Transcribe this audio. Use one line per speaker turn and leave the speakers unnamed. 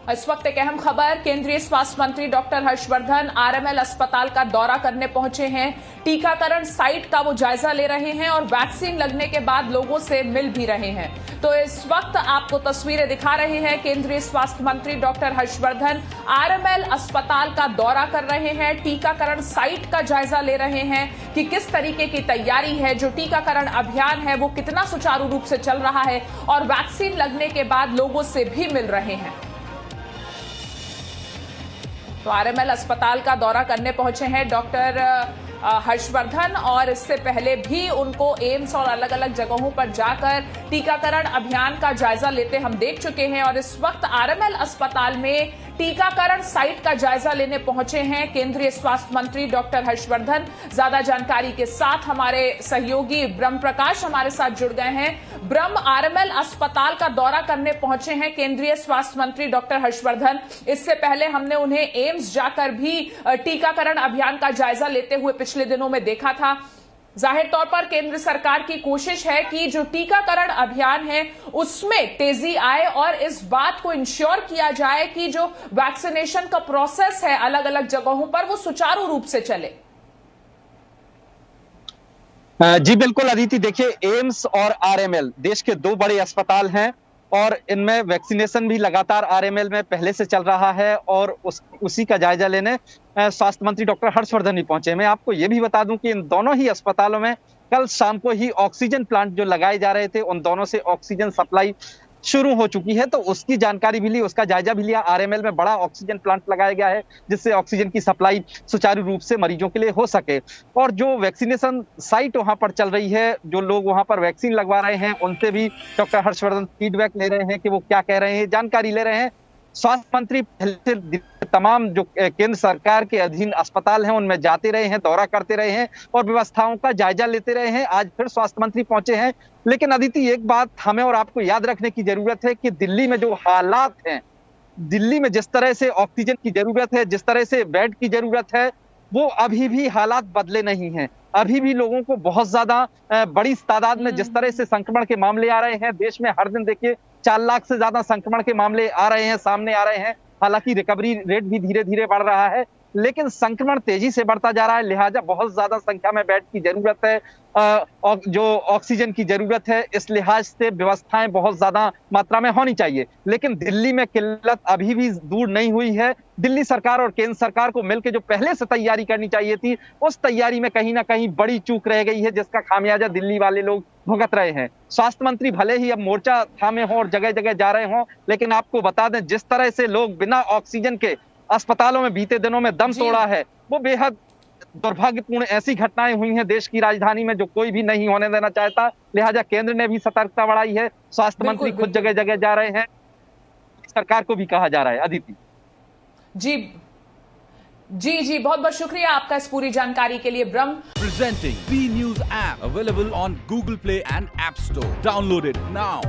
इस वक्त एक अहम खबर, केंद्रीय स्वास्थ्य मंत्री डॉक्टर हर्षवर्धन आरएमएल अस्पताल का दौरा करने पहुंचे हैं। टीकाकरण साइट का वो जायजा ले रहे हैं और वैक्सीन लगने के बाद लोगों से मिल भी रहे हैं। तो इस वक्त आपको तस्वीरें दिखा रहे हैं, केंद्रीय स्वास्थ्य मंत्री डॉक्टर हर्षवर्धन आरएमएल अस्पताल का दौरा कर रहे हैं, टीकाकरण साइट का जायजा ले रहे हैं कि किस तरीके की तैयारी है, जो टीकाकरण अभियान है वो कितना सुचारू रूप से चल रहा है और वैक्सीन लगने के बाद लोगों से भी मिल रहे हैं। तो आरएमएल अस्पताल का दौरा करने पहुंचे हैं डॉक्टर हर्षवर्धन और इससे पहले भी उनको एम्स और अलग अलग जगहों पर जाकर टीकाकरण अभियान का जायजा लेते हम देख चुके हैं और इस वक्त आरएमएल अस्पताल में टीकाकरण साइट का जायजा लेने पहुंचे हैं केंद्रीय स्वास्थ्य मंत्री डॉक्टर हर्षवर्धन। ज्यादा जानकारी के साथ हमारे सहयोगी ब्रह्म प्रकाश हमारे साथ जुड़ गए हैं। ब्रह्म, आरएमएल अस्पताल का दौरा करने पहुंचे हैं केंद्रीय स्वास्थ्य मंत्री डॉक्टर हर्षवर्धन। इससे पहले हमने उन्हें एम्स जाकर भी टीकाकरण अभियान का जायजा लेते हुए पिछले दिनों में देखा था। जाहिर तौर पर केंद्र सरकार की कोशिश है कि जो टीकाकरण अभियान है उसमें तेजी आए और इस बात को इंश्योर किया जाए कि जो वैक्सीनेशन का प्रोसेस है अलग अलग जगहों पर वो सुचारू रूप से चले।
जी बिल्कुल अदिति, देखिए एम्स और आरएमएल देश के दो बड़े अस्पताल हैं और इनमें वैक्सीनेशन भी लगातार आरएमएल में पहले से चल रहा है और उसी का जायजा लेने स्वास्थ्य मंत्री डॉक्टर हर्षवर्धन भी पहुंचे। मैं आपको ये भी बता दूं कि इन दोनों ही अस्पतालों में कल शाम को ही ऑक्सीजन प्लांट जो लगाए जा रहे थे उन दोनों से ऑक्सीजन सप्लाई शुरू हो चुकी है, तो उसकी जानकारी भी ली, उसका जायजा भी लिया। आरएमएल में बड़ा ऑक्सीजन प्लांट लगाया गया है जिससे ऑक्सीजन की सप्लाई सुचारू रूप से मरीजों के लिए हो सके। और जो वैक्सीनेशन साइट वहां पर चल रही है, जो लोग वहां पर वैक्सीन लगवा रहे हैं, उनसे भी डॉक्टर हर्षवर्धन फीडबैक ले रहे हैं कि वो क्या कह रहे हैं, जानकारी ले रहे हैं। स्वास्थ्य मंत्री पहले से तमाम जो केंद्र सरकार के अधीन अस्पताल हैं उनमें जाते रहे हैं, दौरा करते रहे हैं और व्यवस्थाओं का जायजा लेते रहे हैं। आज फिर स्वास्थ्य मंत्री पहुंचे हैं। लेकिन अदिति, एक बात हमें और आपको याद रखने की जरूरत है कि दिल्ली में जो हालात हैं, दिल्ली में जिस तरह से ऑक्सीजन की जरूरत है, जिस तरह से बेड की जरूरत है, वो अभी भी हालात बदले नहीं हैं। अभी भी लोगों को बहुत ज्यादा बड़ी तादाद में जिस तरह से संक्रमण के मामले आ रहे हैं, देश में हर दिन देखिए 4 लाख से ज्यादा संक्रमण के मामले आ रहे हैं, सामने आ रहे हैं। हालांकि रिकवरी रेट भी धीरे धीरे बढ़ रहा है, लेकिन संक्रमण तेजी से बढ़ता जा रहा है, लिहाजा बहुत ज्यादा संख्या में बेड की जरूरत है, जो ऑक्सीजन की जरूरत है, इस लिहाज से व्यवस्थाएं बहुत ज्यादा मात्रा में होनी चाहिए। लेकिन दिल्ली में किल्लत अभी भी दूर नहीं हुई है। दिल्ली सरकार और केंद्र सरकार को मिलकर जो पहले से तैयारी करनी चाहिए थी, उस तैयारी में कहीं ना कहीं बड़ी चूक रह गई है, जिसका खामियाजा दिल्ली वाले लोग भुगत रहे हैं। स्वास्थ्य मंत्री भले ही अब मोर्चा थामे हों और जगह जगह जा रहे हों, लेकिन आपको बता दें जिस तरह से लोग बिना ऑक्सीजन के अस्पतालों में बीते दिनों में दम तोड़ा है, वो बेहद दुर्भाग्यपूर्ण ऐसी घटनाएं हुई हैं देश की राजधानी में जो कोई भी नहीं होने देना चाहता। लिहाजा केंद्र ने भी सतर्कता बढ़ाई है, स्वास्थ्य मंत्री खुद जगह जगह जा रहे हैं, सरकार को भी कहा जा रहा है। अदिति
जी बहुत बहुत शुक्रिया आपका इस पूरी जानकारी के लिए ब्रह्म।
Presenting B News app available on Google Play and App Store. Download it now.